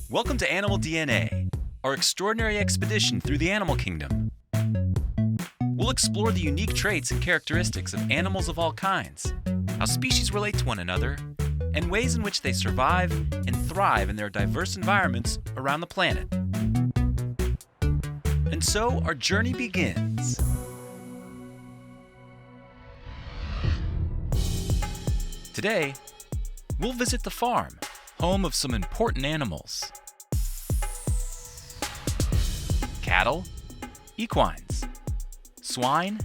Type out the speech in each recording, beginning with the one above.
Welcome to Animal DNA, our extraordinary expedition through the animal kingdom. We'll explore the unique traits and characteristics of animals of all kinds, how species relate to one another, and ways in which they survive and thrive in their diverse environments around the planet. And so our journey begins. Today, we'll visit the farm, home of some important animals. Cattle, equines, swine,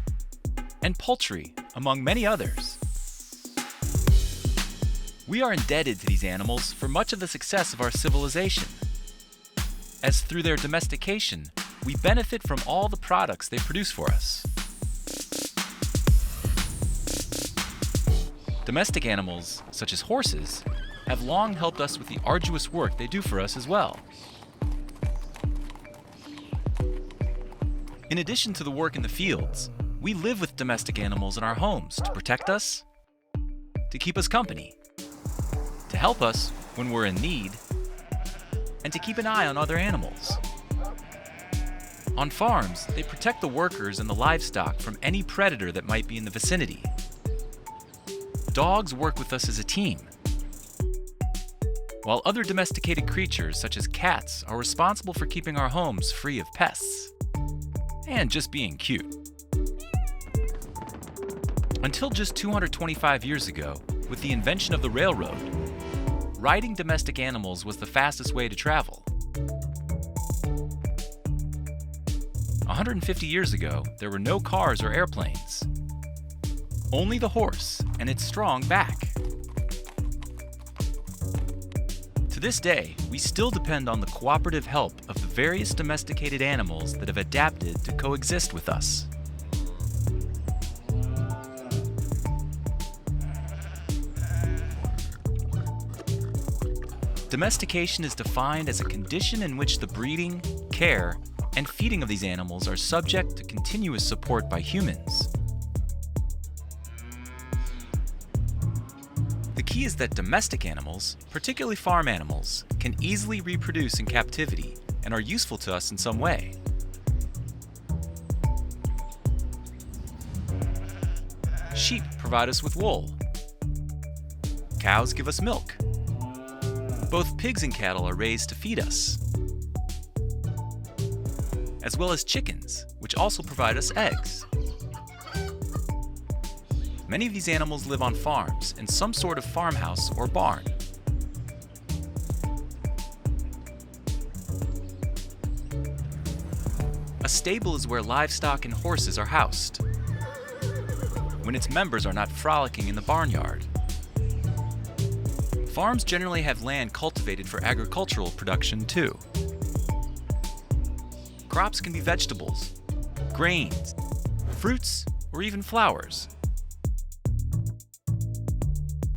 and poultry, among many others. We are indebted to these animals for much of the success of our civilization, as through their domestication, we benefit from all the products they produce for us. Domestic animals, such as horses, have long helped us with the arduous work they do for us as well. In addition to the work in the fields, we live with domestic animals in our homes to protect us, to keep us company, to help us when we're in need, and to keep an eye on other animals. On farms, they protect the workers and the livestock from any predator that might be in the vicinity. Dogs work with us as a team, while other domesticated creatures, such as cats, are responsible for keeping our homes free of pests and just being cute. Until just 225 years ago, with the invention of the railroad, riding domestic animals was the fastest way to travel. 150 years ago, there were no cars or airplanes. Only the horse and its strong back. To this day, we still depend on the cooperative help of the various domesticated animals that have adapted to coexist with us. Domestication is defined as a condition in which the breeding, care, and feeding of these animals are subject to continuous support by humans. The key is that domestic animals, particularly farm animals, can easily reproduce in captivity and are useful to us in some way. Sheep provide us with wool. Cows give us milk. Both pigs and cattle are raised to feed us, as well as chickens, which also provide us eggs. Many of these animals live on farms in some sort of farmhouse or barn. A stable is where livestock and horses are housed, when its members are not frolicking in the barnyard. Farms generally have land cultivated for agricultural production too. Crops can be vegetables, grains, fruits, or even flowers.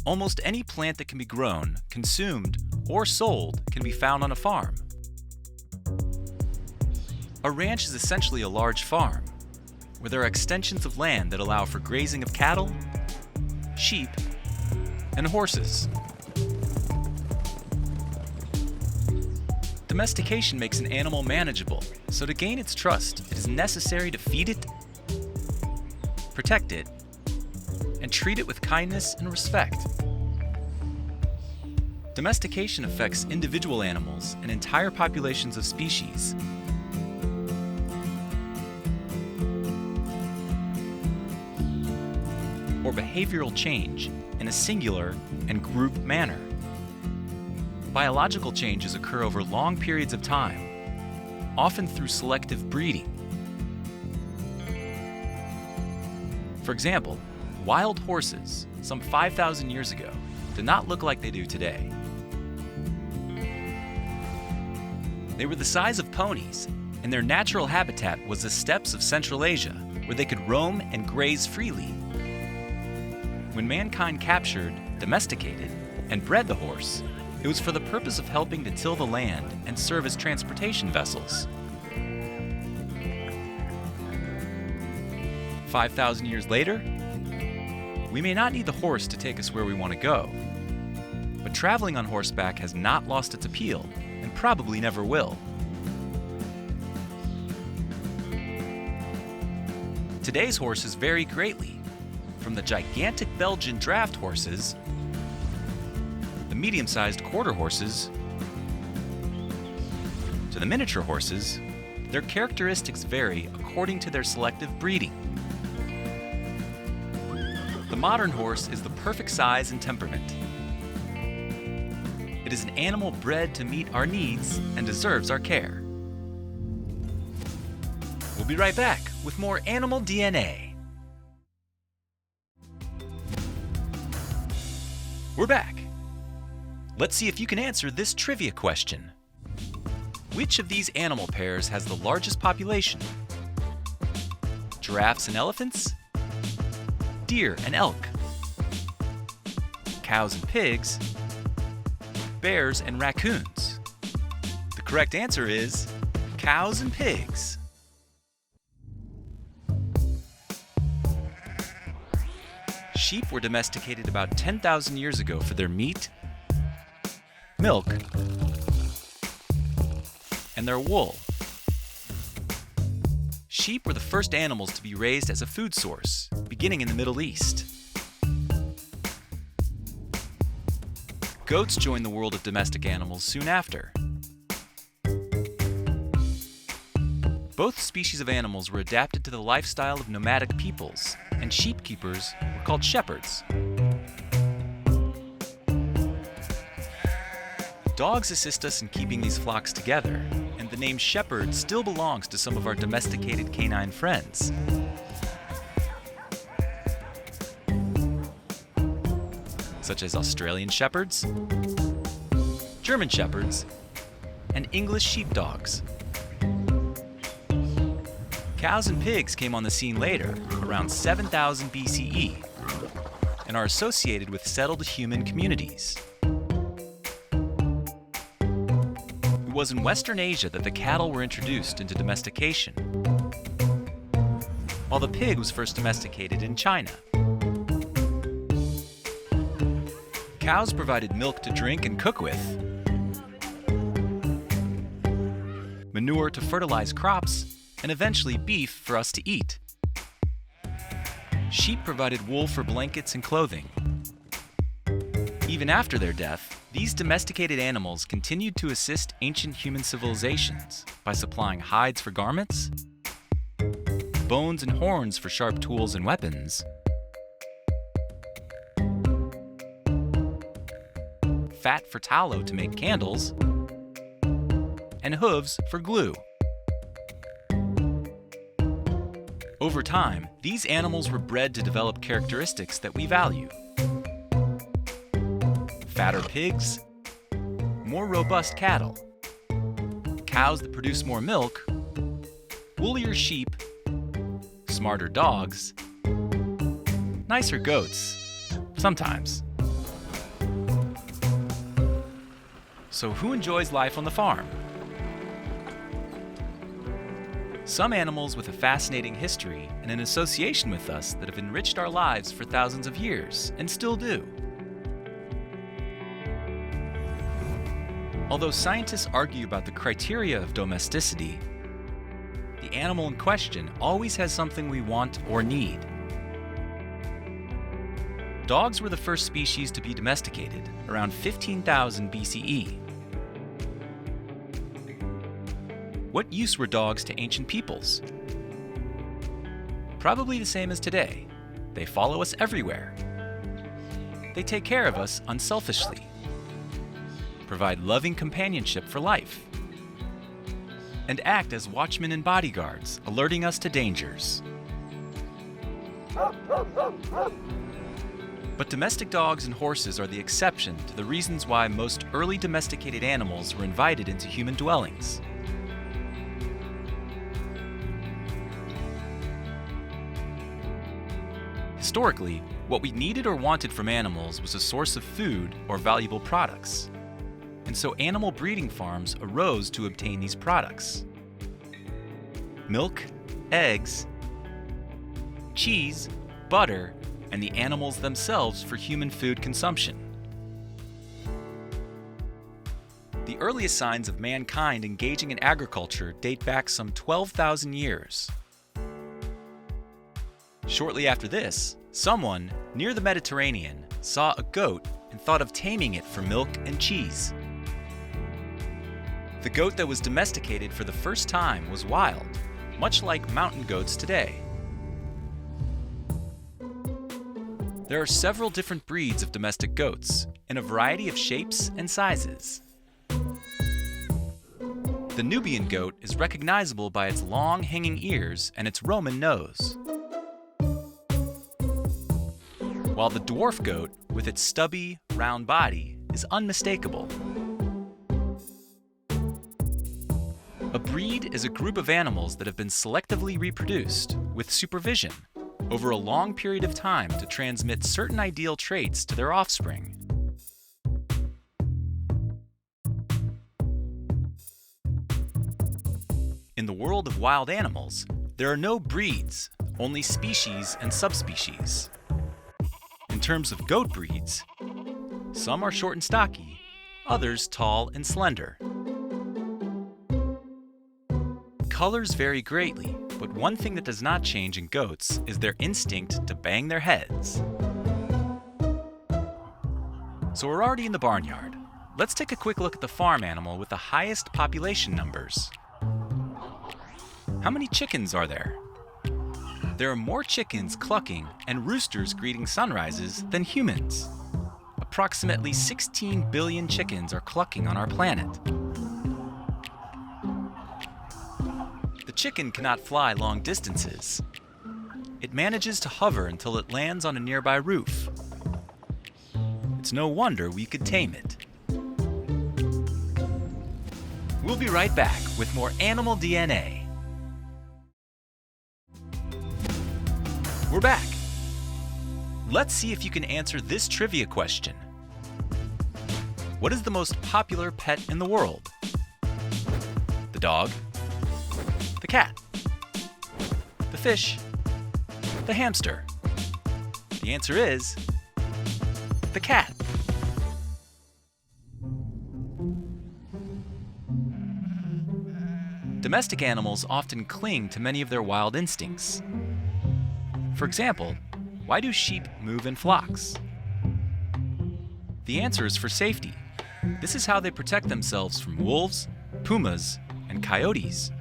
Almost any plant that can be grown, consumed, or sold can be found on a farm. A ranch is essentially a large farm, where there are extensions of land that allow for grazing of cattle, sheep, and horses. Domestication makes an animal manageable, so to gain its trust, it is necessary to feed it, protect it, and treat it with kindness and respect. Domestication affects individual animals and entire populations of species. Or behavioral change in a singular and group manner. Biological changes occur over long periods of time, often through selective breeding. For example, wild horses, some 5,000 years ago, did not look like they do today. They were the size of ponies, and their natural habitat was the steppes of Central Asia, where they could roam and graze freely. When mankind captured, domesticated, and bred the horse, it was for the purpose of helping to till the land and serve as transportation vessels. 5,000 years later, we may not need the horse to take us where we want to go, But traveling on horseback has not lost its appeal, and probably never will. Today's horses vary greatly, from the gigantic Belgian draft horses, the medium-sized quarter horses, to the miniature horses. Their characteristics vary according to their selective breeding. The modern horse is the perfect size and temperament. It is an animal bred to meet our needs and deserves our care. We'll be right back with more Animal DNA. We're back. Let's see if you can answer this trivia question. Which of these animal pairs has the largest population? Giraffes and elephants? Deer and elk? Cows and pigs? Bears and raccoons? The correct answer is cows and pigs. Sheep were domesticated about 10,000 years ago for their meat, milk, and their wool. Sheep were the first animals to be raised as a food source, beginning in the Middle East. Goats joined the world of domestic animals soon after. Both species of animals were adapted to the lifestyle of nomadic peoples, and sheep keepers were called shepherds. Dogs assist us in keeping these flocks together, and the name shepherd still belongs to some of our domesticated canine friends. Such as Australian shepherds, German shepherds, and English sheepdogs. Cows and pigs came on the scene later, around 7000 BCE, and are associated with settled human communities. It was in Western Asia that the cattle were introduced into domestication, while the pig was first domesticated in China. Cows provided milk to drink and cook with, manure to fertilize crops, and eventually beef for us to eat. Sheep provided wool for blankets and clothing. Even after their death, these domesticated animals continued to assist ancient human civilizations by supplying hides for garments, bones and horns for sharp tools and weapons, fat for tallow to make candles, and hooves for glue. Over time, these animals were bred to develop characteristics that we value. Fatter pigs, more robust cattle, cows that produce more milk, woollier sheep, smarter dogs, nicer goats, sometimes. So who enjoys life on the farm? Some animals with a fascinating history and an association with us that have enriched our lives for thousands of years, and still do. Although scientists argue about the criteria of domesticity, the animal in question always has something we want or need. Dogs were the first species to be domesticated, around 15,000 BCE. What use were dogs to ancient peoples? Probably the same as today. They follow us everywhere. They take care of us unselfishly, provide loving companionship for life, and act as watchmen and bodyguards, alerting us to dangers. But domestic dogs and horses are the exception to the reasons why most early domesticated animals were invited into human dwellings. Historically, what we needed or wanted from animals was a source of food or valuable products. And so animal breeding farms arose to obtain these products. Milk, eggs, cheese, butter, and the animals themselves for human food consumption. The earliest signs of mankind engaging in agriculture date back some 12,000 years. Shortly after this, someone near the Mediterranean saw a goat and thought of taming it for milk and cheese. The goat that was domesticated for the first time was wild, much like mountain goats today. There are several different breeds of domestic goats in a variety of shapes and sizes. The Nubian goat is recognizable by its long hanging ears and its Roman nose, while the dwarf goat, with its stubby, round body, is unmistakable. A breed is a group of animals that have been selectively reproduced, with supervision, over a long period of time to transmit certain ideal traits to their offspring. In the world of wild animals, there are no breeds, only species and subspecies. In terms of goat breeds, some are short and stocky, others tall and slender. Colors vary greatly, but one thing that does not change in goats is their instinct to bang their heads. So we're already in the barnyard. Let's take a quick look at the farm animal with the highest population numbers. How many chickens are there? There are more chickens clucking and roosters greeting sunrises than humans. Approximately 16 billion chickens are clucking on our planet. The chicken cannot fly long distances. It manages to hover until it lands on a nearby roof. It's no wonder we could tame it. We'll be right back with more Animal DNA. We're back. Let's see if you can answer this trivia question. What is the most popular pet in the world? The dog? The cat? The fish? The hamster? The answer is the cat. Domestic animals often cling to many of their wild instincts. For example, why do sheep move in flocks? The answer is for safety. This is how they protect themselves from wolves, pumas, and coyotes.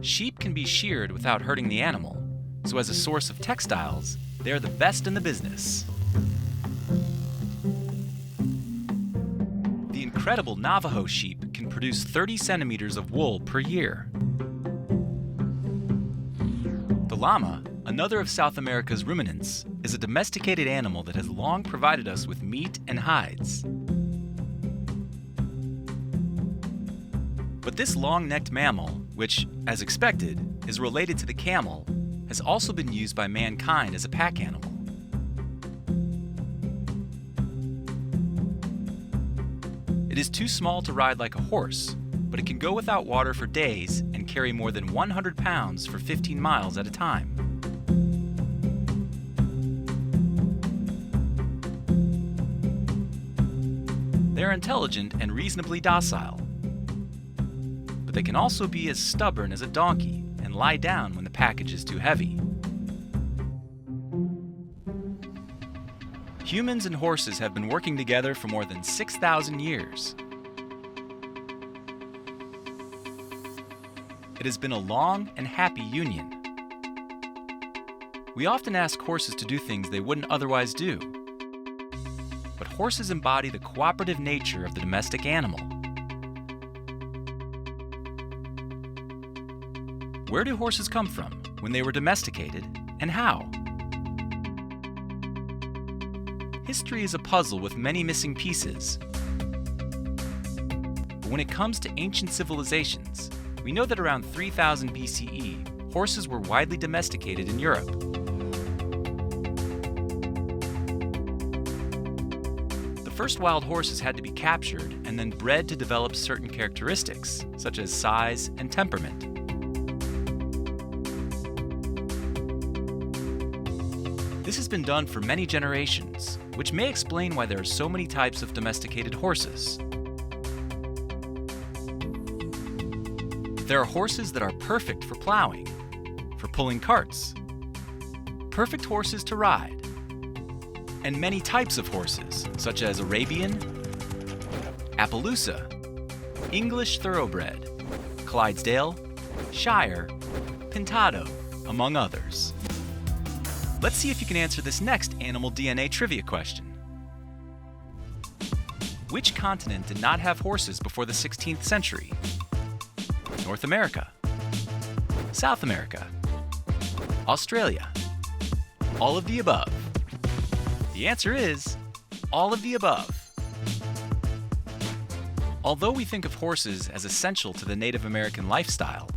Sheep can be sheared without hurting the animal, so as a source of textiles, they are the best in the business. The incredible Navajo sheep can produce 30 centimeters of wool per year. The llama, another of South America's ruminants, is a domesticated animal that has long provided us with meat and hides. But this long-necked mammal, which, as expected, is related to the camel, has also been used by mankind as a pack animal. It is too small to ride like a horse, but it can go without water for days and carry more than 100 pounds for 15 miles at a time. They are intelligent and reasonably docile, but they can also be as stubborn as a donkey and lie down when the package is too heavy. Humans and horses have been working together for more than 6,000 years. It has been a long and happy union. We often ask horses to do things they wouldn't otherwise do. But horses embody the cooperative nature of the domestic animal. Where do horses come from when they were domesticated, and how? History is a puzzle with many missing pieces. But when it comes to ancient civilizations, we know that around 3000 BCE, horses were widely domesticated in Europe. The first wild horses had to be captured and then bred to develop certain characteristics, such as size and temperament. This has been done for many generations, which may explain why there are so many types of domesticated horses. There are horses that are perfect for plowing, for pulling carts, perfect horses to ride, and many types of horses, such as Arabian, Appaloosa, English Thoroughbred, Clydesdale, Shire, Pintado, among others. Let's see if you can answer this next animal DNA trivia question. Which continent did not have horses before the 16th century? North America, South America, Australia, all of the above. The answer is all of the above. Although we think of horses as essential to the Native American lifestyle,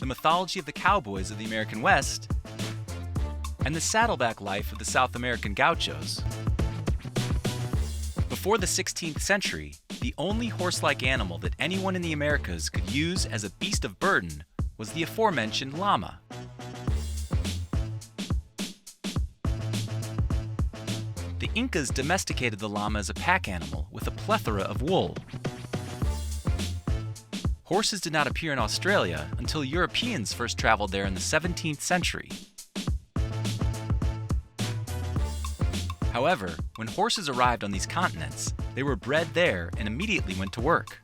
the mythology of the cowboys of the American West, and the saddleback life of the South American gauchos. Before the 16th century, the only horse-like animal that anyone in the Americas could use as a beast of burden was the aforementioned llama. The Incas domesticated the llama as a pack animal with a plethora of wool. Horses did not appear in Australia until Europeans first traveled there in the 17th century. However, when horses arrived on these continents, they were bred there and immediately went to work.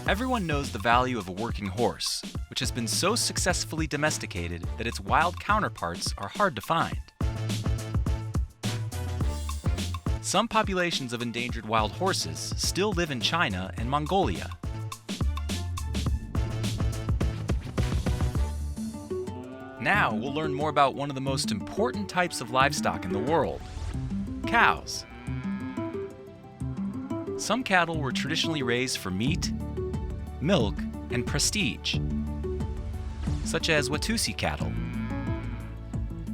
Everyone knows the value of a working horse, which has been so successfully domesticated that its wild counterparts are hard to find. Some populations of endangered wild horses still live in China and Mongolia. Now we'll learn more about one of the most important types of livestock in the world: cows. Some cattle were traditionally raised for meat, milk, and prestige, such as Watusi cattle.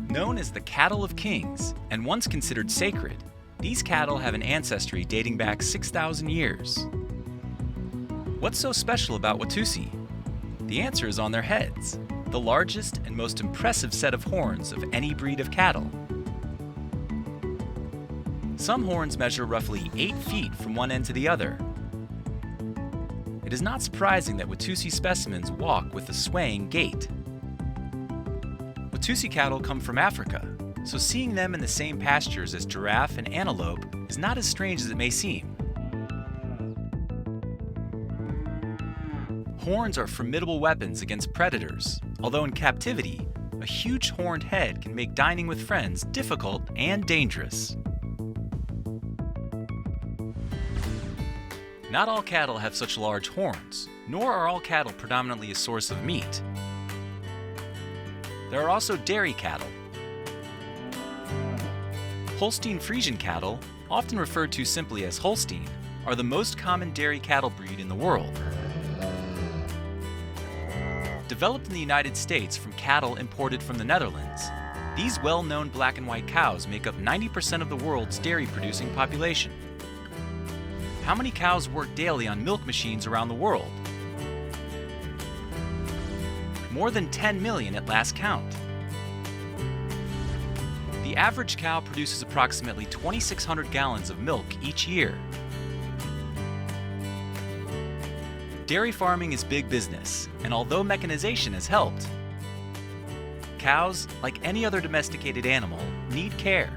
Known as the cattle of kings and once considered sacred, these cattle have an ancestry dating back 6,000 years. What's so special about Watusi? The answer is on their heads, the largest and most impressive set of horns of any breed of cattle. Some horns measure roughly 8 feet from one end to the other. It is not surprising that Watusi specimens walk with a swaying gait. Watusi cattle come from Africa, so seeing them in the same pastures as giraffe and antelope is not as strange as it may seem. Horns are formidable weapons against predators, although in captivity, a huge horned head can make dining with friends difficult and dangerous. Not all cattle have such large horns, nor are all cattle predominantly a source of meat. There are also dairy cattle. Holstein Friesian cattle, often referred to simply as Holstein, are the most common dairy cattle breed in the world. Developed in the United States from cattle imported from the Netherlands, these well-known black and white cows make up 90% of the world's dairy-producing population. How many cows work daily on milk machines around the world? More than 10 million at last count. The average cow produces approximately 2,600 gallons of milk each year. Dairy farming is big business, and although mechanization has helped, cows, like any other domesticated animal, need care.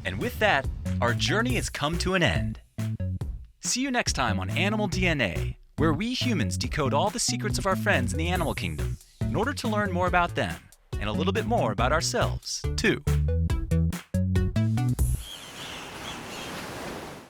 And with that, our journey has come to an end. See you next time on Animal DNA, where we humans decode all the secrets of our friends in the animal kingdom in order to learn more about them and a little bit more about ourselves, too.